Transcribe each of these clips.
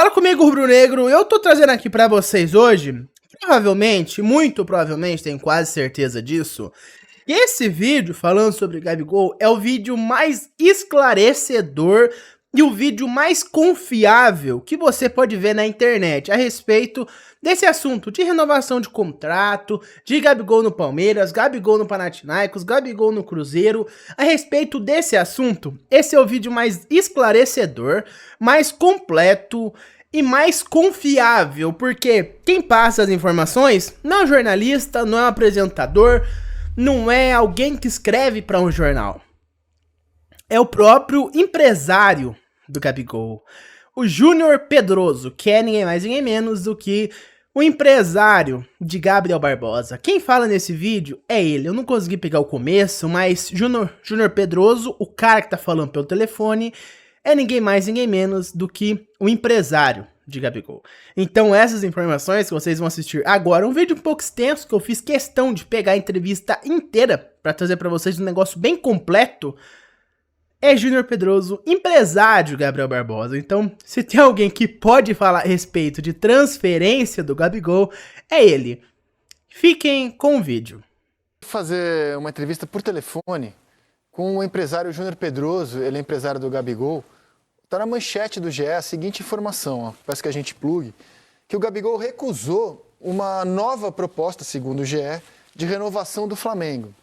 Fala comigo, rubro-negro. Eu tô trazendo aqui pra vocês hoje, provavelmente, muito provavelmente, tenho quase certeza disso, que esse vídeo falando sobre Gabigol é o vídeo mais esclarecedor e o vídeo mais confiável que você pode ver na internet a respeito desse assunto de renovação de contrato, de Gabigol no Palmeiras, Gabigol no Panathinaikos, Gabigol no Cruzeiro. A respeito desse assunto, esse é o vídeo mais esclarecedor, mais completo e mais confiável, porque quem passa as informações não é um jornalista, não é um apresentador, não é alguém que escreve para um jornal. É o próprio empresário do Gabigol, o Júnior Pedroso, que é ninguém mais ninguém menos do que o empresário de Gabriel Barbosa. Quem fala nesse vídeo é ele. Eu não consegui pegar o começo, mas Júnior Pedroso, o cara que tá falando pelo telefone, é ninguém mais ninguém menos do que o empresário de Gabigol. Então essas informações que vocês vão assistir agora, um vídeo um pouco extenso que eu fiz questão de pegar a entrevista inteira para trazer para vocês um negócio bem completo, é Júnior Pedroso, empresário Gabriel Barbosa. Então, se tem alguém que pode falar a respeito de transferência do Gabigol, é ele. Fiquem com o vídeo. Fazer uma entrevista por telefone com o empresário Júnior Pedroso, ele é empresário do Gabigol. Está na manchete do GE a seguinte informação, ó, peço que a gente plugue, que o Gabigol recusou uma nova proposta, segundo o GE, de renovação do Flamengo.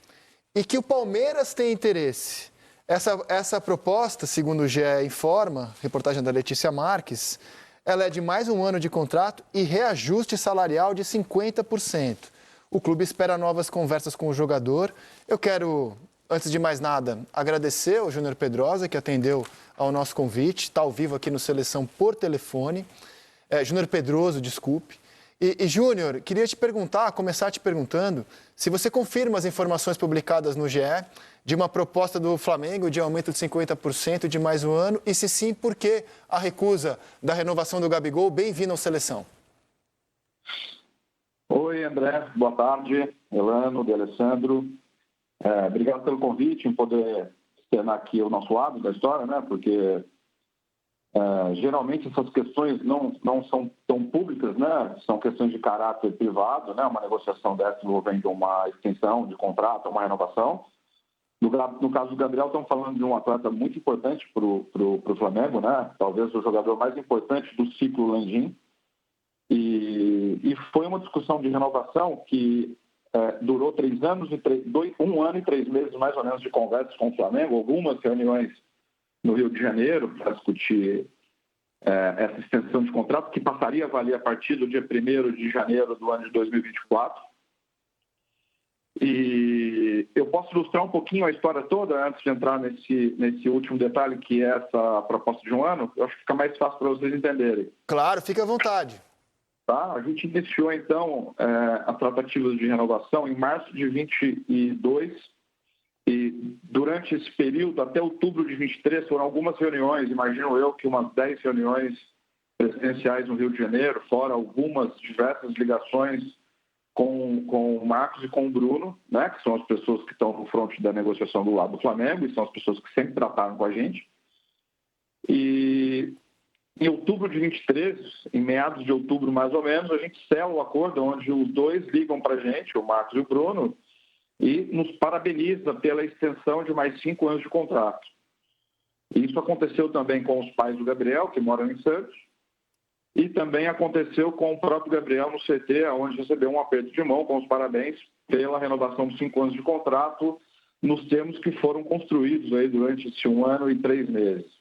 E que o Palmeiras tem interesse. Essa proposta, segundo o GE informa, reportagem da Letícia Marques, ela é de mais um ano de contrato e reajuste salarial de 50%. O clube espera novas conversas com o jogador. Eu quero, antes de mais nada, agradecer ao Júnior Pedrosa, que atendeu ao nosso convite, está ao vivo aqui no Seleção por telefone. Júnior Pedroso, desculpe. E Júnior, queria te perguntar, começar te perguntando, se você confirma as informações publicadas no GE de uma proposta do Flamengo de aumento de 50% de mais um ano, e se sim, por que a recusa da renovação do Gabigol? Bem-vindo ao Seleção. Oi, André. Boa tarde. Elano, de Alessandro. Obrigado pelo convite em poder externar aqui o nosso lado da história, né? Porque geralmente essas questões não são tão públicas, né? São questões de caráter privado, né? Uma negociação dessa envolvendo uma extensão de contrato, uma renovação. No caso do Gabriel, estamos falando de um atleta muito importante para o Flamengo, né? Talvez o jogador mais importante do ciclo Landim. E foi uma discussão de renovação que durou 3 anos, 1 ano e 3 meses mais ou menos de conversas com o Flamengo, algumas reuniões no Rio de Janeiro para discutir essa extensão de contrato, que passaria a valer a partir do dia 1º de janeiro do ano de 2024. E eu posso ilustrar um pouquinho a história toda antes de entrar nesse último detalhe, que é essa proposta de 1 ano. Eu acho que fica mais fácil para vocês entenderem. Claro, fique à vontade. Tá? A gente iniciou, então, as tratativas de renovação em março de 22 e durante esse período, até outubro de 23, foram algumas reuniões, imagino eu que umas 10 reuniões presidenciais no Rio de Janeiro, fora algumas diversas ligações com o Marcos e com o Bruno, né, que são as pessoas que estão no fronte da negociação do lado do Flamengo e são as pessoas que sempre trataram com a gente. E em outubro de 23, em meados de outubro mais ou menos, a gente sela o acordo onde os dois ligam para a gente, o Marcos e o Bruno, e nos parabeniza pela extensão de mais 5 anos de contrato. Isso aconteceu também com os pais do Gabriel, que moram em Santos, e também aconteceu com o próprio Gabriel no CT, onde recebeu um aperto de mão com os parabéns pela renovação de 5 anos de contrato, nos termos que foram construídos aí durante esse 1 ano e 3 meses.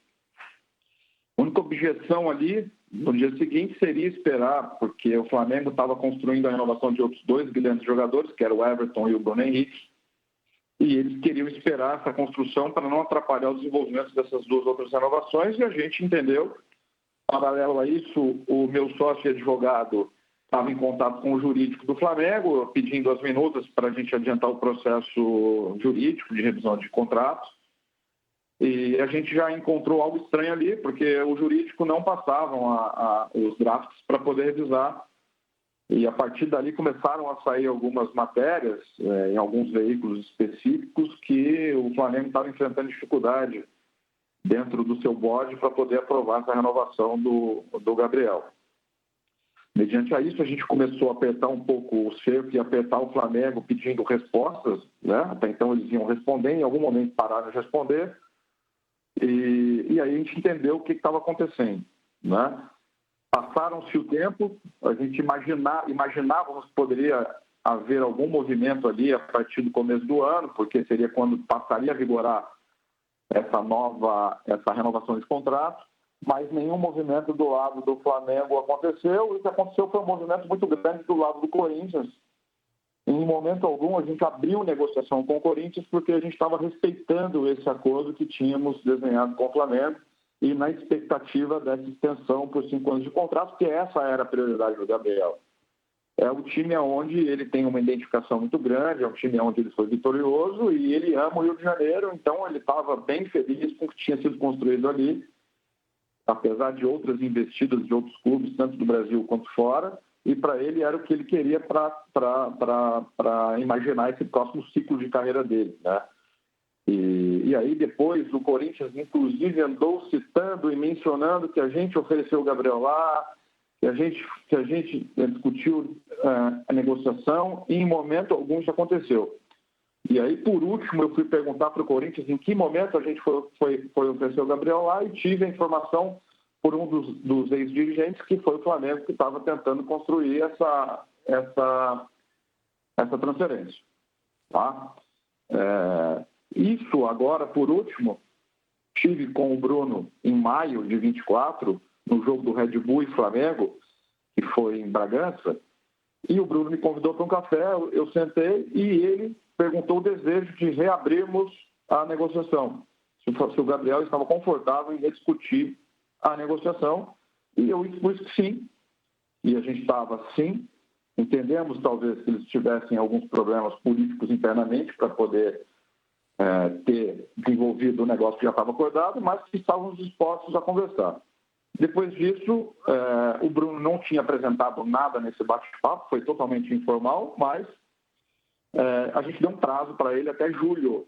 A única objeção ali, no dia seguinte, seria esperar, porque o Flamengo estava construindo a renovação de outros 2 grandes jogadores, que era o Everton e o Bruno Henrique, e eles queriam esperar essa construção para não atrapalhar o desenvolvimento dessas 2 outras renovações, e a gente entendeu. Paralelo a isso, o meu sócio e advogado estava em contato com o jurídico do Flamengo, pedindo as minutas para a gente adiantar o processo jurídico de revisão de contratos. E a gente já encontrou algo estranho ali, porque o jurídico não passavam os drafts para poder revisar. E a partir dali começaram a sair algumas matérias em alguns veículos específicos que o Flamengo estava enfrentando dificuldade dentro do seu board para poder aprovar essa renovação do Gabriel. Mediante a isso, a gente começou a apertar um pouco o cerco e apertar o Flamengo pedindo respostas, né? Até então eles iam responder, em algum momento pararam de responder, e aí a gente entendeu o que estava acontecendo, né? Passaram-se o tempo, a gente imaginávamos que poderia haver algum movimento ali a partir do começo do ano, porque seria quando passaria a vigorar essa renovação de contrato, mas nenhum movimento do lado do Flamengo aconteceu. O que aconteceu foi um movimento muito grande do lado do Corinthians. Em momento algum, a gente abriu negociação com o Corinthians porque a gente estava respeitando esse acordo que tínhamos desenhado com o Flamengo e na expectativa dessa extensão por 5 anos de contrato, porque essa era a prioridade do Gabriel. É o time onde ele tem uma identificação muito grande, é um time onde ele foi vitorioso e ele ama o Rio de Janeiro, então ele estava bem feliz com o que tinha sido construído ali, apesar de outras investidas de outros clubes, tanto do Brasil quanto fora, e para ele era o que ele queria para imaginar esse próximo ciclo de carreira dele, né? E aí depois o Corinthians, inclusive, andou citando e mencionando que a gente ofereceu o Gabriel lá, que a gente discutiu a negociação e em momento algum isso aconteceu. E aí, por último, eu fui perguntar para o Corinthians em que momento a gente foi oferecer o Gabriel lá e tive a informação por um dos ex-dirigentes que foi o Flamengo que estava tentando construir essa transferência. Tá? Isso agora, por último, tive com o Bruno em maio de 24, no jogo do Red Bull e Flamengo, que foi em Bragança, e o Bruno me convidou para um café, eu sentei e ele perguntou o desejo de reabrirmos a negociação, se o Gabriel estava confortável em rediscutir a negociação, e eu expus que sim, e a gente estava sim, entendemos talvez que eles tivessem alguns problemas políticos internamente para poder ter desenvolvido o negócio que já estava acordado, mas que estávamos dispostos a conversar. Depois disso, o Bruno não tinha apresentado nada nesse bate-papo, foi totalmente informal, mas a gente deu um prazo para ele até julho,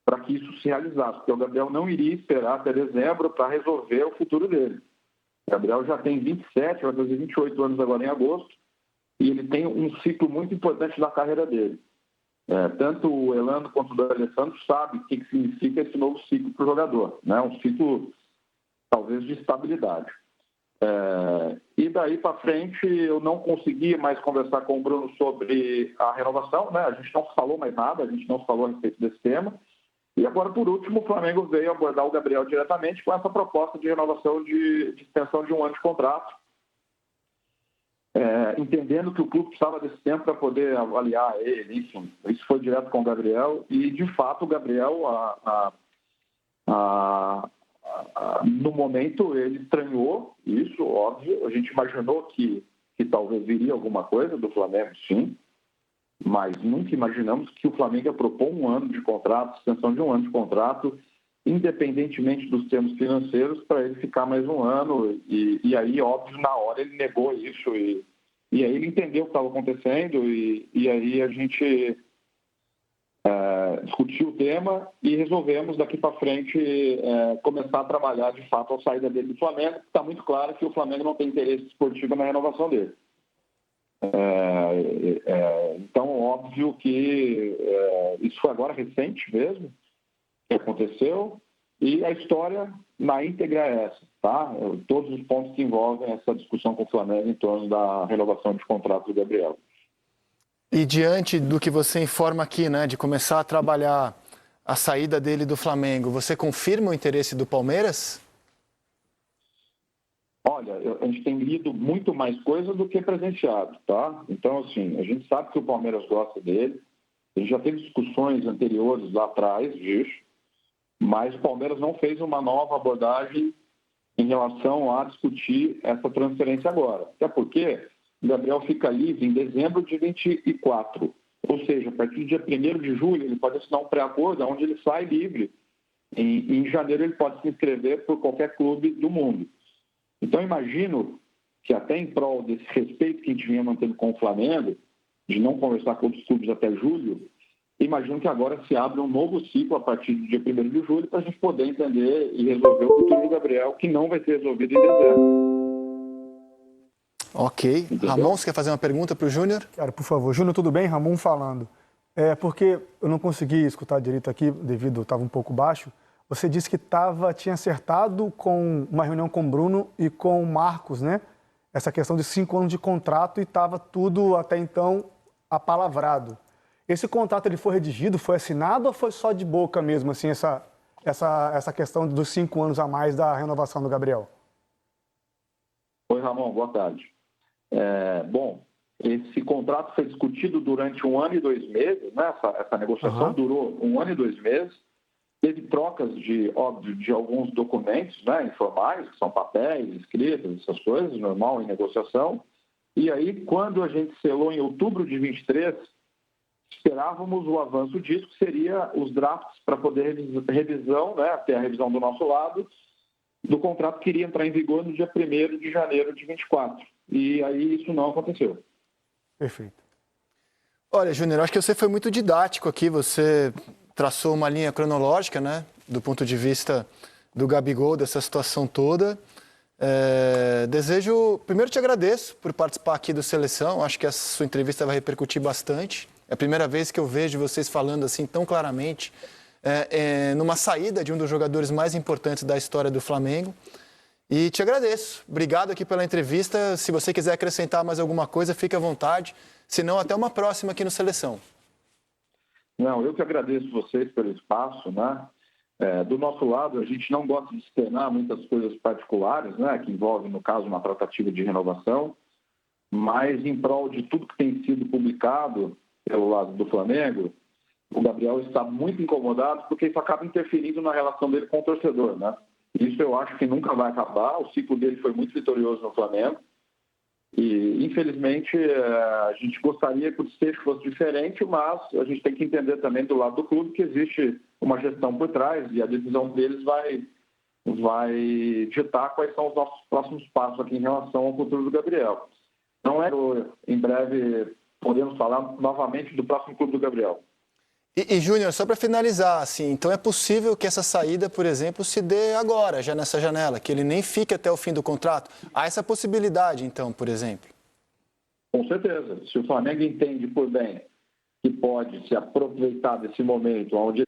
para que isso se realizasse, porque o Gabriel não iria esperar até dezembro para resolver o futuro dele. O Gabriel já tem 27, vai fazer 28 anos agora em agosto, e ele tem um ciclo muito importante na carreira dele. Tanto o Elano quanto o Alessandro sabem o que significa esse novo ciclo para o jogador, né? Um ciclo talvez de estabilidade. E daí para frente eu não consegui mais conversar com o Bruno sobre a renovação, né? A gente não falou mais nada, a gente não falou a respeito desse tema. E agora, por último, o Flamengo veio abordar o Gabriel diretamente com essa proposta de renovação de extensão de 1 ano de contrato, entendendo que o clube precisava desse tempo para poder avaliar ele, enfim. Isso foi direto com o Gabriel e, de fato, o Gabriel, no momento, ele estranhou isso, óbvio. A gente imaginou que talvez viria alguma coisa do Flamengo, sim, mas nunca imaginamos que o Flamengo ia propor 1 ano de contrato, extensão de 1 ano de contrato, independentemente dos termos financeiros, para ele ficar mais 1 ano. E aí, óbvio, na hora ele negou isso e aí ele entendeu o que estava acontecendo e aí a gente discutiu o tema e resolvemos daqui para frente começar a trabalhar de fato a saída dele do Flamengo. Está muito claro que o Flamengo não tem interesse esportivo na renovação dele. Então, óbvio que isso foi agora recente mesmo, que aconteceu, e a história na íntegra é essa, tá? Todos os pontos que envolvem essa discussão com o Flamengo em torno da renovação de contrato do Gabriel. E diante do que você informa aqui, né, de começar a trabalhar a saída dele do Flamengo, você confirma o interesse do Palmeiras? Olha, a gente tem lido muito mais coisa do que presenciado, tá? Então, assim, a gente sabe que o Palmeiras gosta dele, a gente já teve discussões anteriores lá atrás disso, mas o Palmeiras não fez uma nova abordagem em relação a discutir essa transferência agora. Até porque o Gabriel fica livre em dezembro de 24, ou seja, a partir do dia 1º de julho ele pode assinar um pré-acordo onde ele sai livre. Em janeiro ele pode se inscrever por qualquer clube do mundo. Então, imagino que até em prol desse respeito que a gente vinha mantendo com o Flamengo, de não conversar com outros clubes até julho, Imagino que agora se abre um novo ciclo a partir do dia 1º de julho para a gente poder entender e resolver o futuro do Gabriel, que não vai ser resolvido em dezembro. Ok. Entendeu? Ramon, você quer fazer uma pergunta para o Júnior? Cara, por favor. Júnior, tudo bem? Ramon falando. Porque eu não consegui escutar direito aqui, devido, estava um pouco baixo. Você disse que tinha acertado com uma reunião com o Bruno e com o Marcos, né? Essa questão de 5 anos de contrato e estava tudo até então apalavrado. Esse contrato ele foi redigido, foi assinado ou foi só de boca mesmo, assim, essa questão dos 5 anos a mais da renovação do Gabriel? Oi, Ramon, boa tarde. Bom, esse contrato foi discutido durante 1 ano e 2 meses, né? Essa negociação durou 1 ano e 2 meses. Teve trocas de alguns documentos, né, informais, que são papéis, escritas, essas coisas, normal em negociação. E aí, quando a gente selou em outubro de 23, esperávamos o avanço disso, que seria os drafts para poder revisão, né, ter a revisão do nosso lado, do contrato que iria entrar em vigor no dia 1º de janeiro de 24. E aí isso não aconteceu. Perfeito. Olha, Júnior, acho que você foi muito didático aqui, você traçou uma linha cronológica, né, do ponto de vista do Gabigol, dessa situação toda. Primeiro te agradeço por participar aqui do Seleção, acho que a sua entrevista vai repercutir bastante. É a primeira vez que eu vejo vocês falando assim tão claramente numa saída de um dos jogadores mais importantes da história do Flamengo. E te agradeço. Obrigado aqui pela entrevista. Se você quiser acrescentar mais alguma coisa, fique à vontade. Se não, até uma próxima aqui no Seleção. Não, eu que agradeço vocês pelo espaço, né? Do nosso lado, a gente não gosta de externar muitas coisas particulares, né? Que envolvem, no caso, uma tratativa de renovação, mas em prol de tudo que tem sido publicado pelo lado do Flamengo, o Gabriel está muito incomodado porque isso acaba interferindo na relação dele com o torcedor, né? Isso eu acho que nunca vai acabar. O ciclo dele foi muito vitorioso no Flamengo e, infelizmente, a gente gostaria que o desfecho fosse diferente, mas a gente tem que entender também do lado do clube que existe uma gestão por trás e a decisão deles vai ditar quais são os nossos próximos passos aqui em relação ao futuro do Gabriel. Não em breve podemos falar novamente do próximo clube do Gabriel. E Júnior, só para finalizar, assim, então é possível que essa saída, por exemplo, se dê agora, já nessa janela, que ele nem fique até o fim do contrato? Há essa possibilidade, então, por exemplo? Com certeza. Se o Flamengo entende por bem que pode se aproveitar desse momento, onde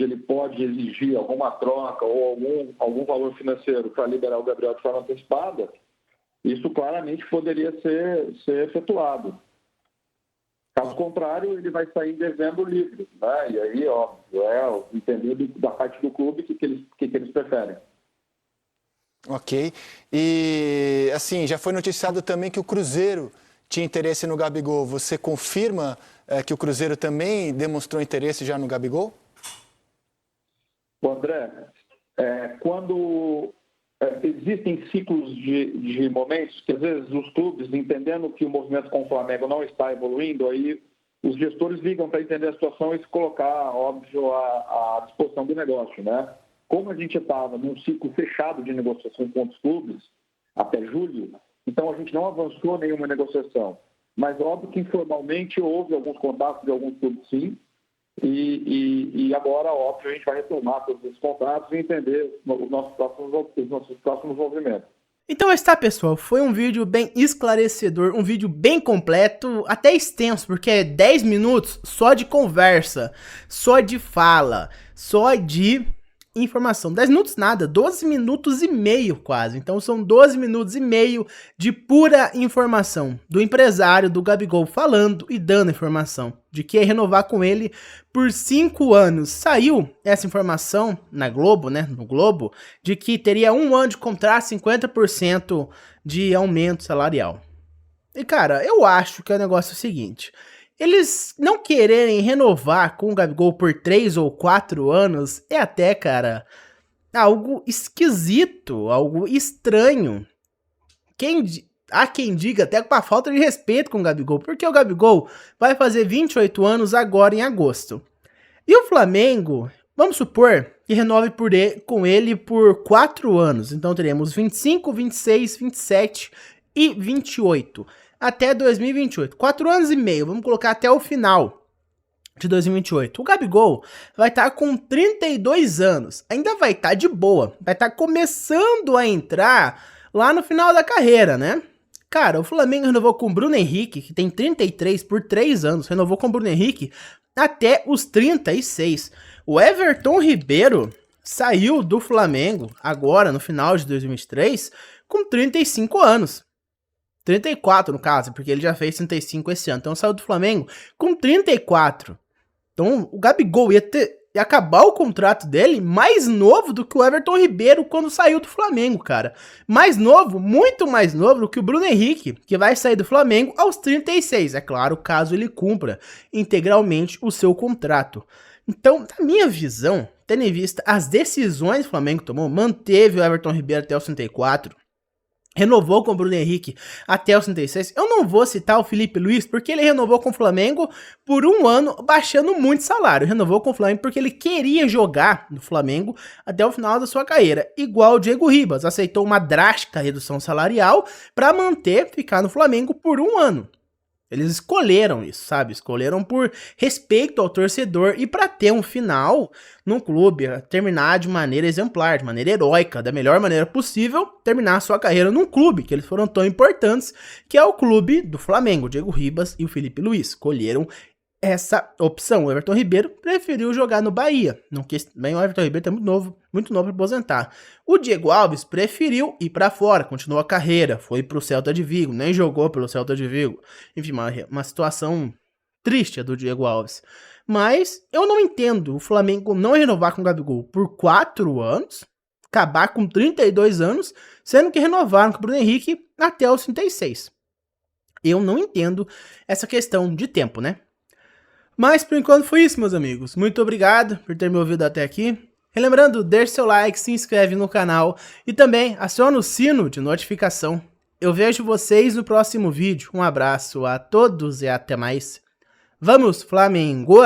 ele pode exigir alguma troca ou algum valor financeiro para liberar o Gabriel de forma antecipada, isso claramente poderia ser efetuado. Caso contrário, ele vai sair em dezembro livre, né? E aí, óbvio, entender da parte do clube o que eles preferem. Ok. E, assim, já foi noticiado também que o Cruzeiro tinha interesse no Gabigol. Você confirma que o Cruzeiro também demonstrou interesse já no Gabigol? Bom, André, quando existem ciclos de momentos que, às vezes, os clubes, entendendo que o movimento com o Flamengo não está evoluindo, aí os gestores ligam para entender a situação e se colocar, óbvio, à disposição do negócio, né? Como a gente estava num ciclo fechado de negociação com outros clubes, até julho, então a gente não avançou nenhuma negociação. Mas, óbvio que informalmente houve alguns contatos de alguns clubes, sim, e agora, óbvio, a gente vai retomar todos esses contatos e entender os nossos próximos movimentos. Então está, pessoal, foi um vídeo bem esclarecedor, um vídeo bem completo, até extenso, porque é 10 minutos só de conversa, só de fala, só de informação. 10 minutos nada, 12 minutos e meio quase. Então são 12 minutos e meio de pura informação do empresário do Gabigol falando e dando informação de que ia renovar com ele por 5 anos. Saiu essa informação na Globo, né, no Globo, de que teria 1 ano de contrato, 50% de aumento salarial. E cara, eu acho que o negócio é o seguinte: eles não quererem renovar com o Gabigol por 3 ou 4 anos é até, cara, algo esquisito, algo estranho. Há quem diga até com a falta de respeito com o Gabigol, porque o Gabigol vai fazer 28 anos agora em agosto. E o Flamengo, vamos supor que renove com ele por 4 anos. Então teremos 25, 26, 27 e 28. até 2028. 4 anos e meio, vamos colocar até o final de 2028. O Gabigol vai estar com 32 anos, ainda vai estar de boa, vai estar começando a entrar lá no final da carreira, né? Cara, o Flamengo renovou com o Bruno Henrique, que tem 33 por 3 anos, renovou com o Bruno Henrique até os 36. O Everton Ribeiro saiu do Flamengo agora, no final de 2023, com 35 anos. 34 no caso, porque ele já fez 35 esse ano. Então saiu do Flamengo com 34. Então o Gabigol ia acabar o contrato dele mais novo do que o Everton Ribeiro quando saiu do Flamengo, cara. Mais novo, muito mais novo do que o Bruno Henrique, que vai sair do Flamengo aos 36. É claro, caso ele cumpra integralmente o seu contrato. Então, na minha visão, tendo em vista as decisões que o Flamengo tomou, manteve o Everton Ribeiro até os 34, renovou com o Bruno Henrique até os 36. Eu não vou citar o Felipe Luiz, porque ele renovou com o Flamengo por 1 ano, baixando muito salário. Renovou com o Flamengo porque ele queria jogar no Flamengo até o final da sua carreira. Igual o Diego Ribas, aceitou uma drástica redução salarial para ficar no Flamengo por 1 ano. Eles escolheram isso, sabe? Escolheram por respeito ao torcedor e para ter um final num clube, terminar de maneira exemplar, de maneira heróica, da melhor maneira possível, terminar a sua carreira num clube, que eles foram tão importantes, que é o clube do Flamengo. O Diego Ribas e o Felipe Luiz escolheram essa opção. O Everton Ribeiro preferiu jogar no Bahia. Não quis, bem, o Everton Ribeiro tá muito novo para aposentar. O Diego Alves preferiu ir para fora, continuou a carreira, foi pro Celta de Vigo, nem jogou pelo Celta de Vigo. Enfim, uma situação triste a do Diego Alves. Mas eu não entendo o Flamengo não renovar com o Gabigol por 4 anos, acabar com 32 anos, sendo que renovaram com o Bruno Henrique até os 36. Eu não entendo essa questão de tempo, né? Mas por enquanto foi isso, meus amigos. Muito obrigado por ter me ouvido até aqui. Relembrando, deixe seu like, se inscreve no canal e também aciona o sino de notificação. Eu vejo vocês no próximo vídeo. Um abraço a todos e até mais. Vamos, Flamengo!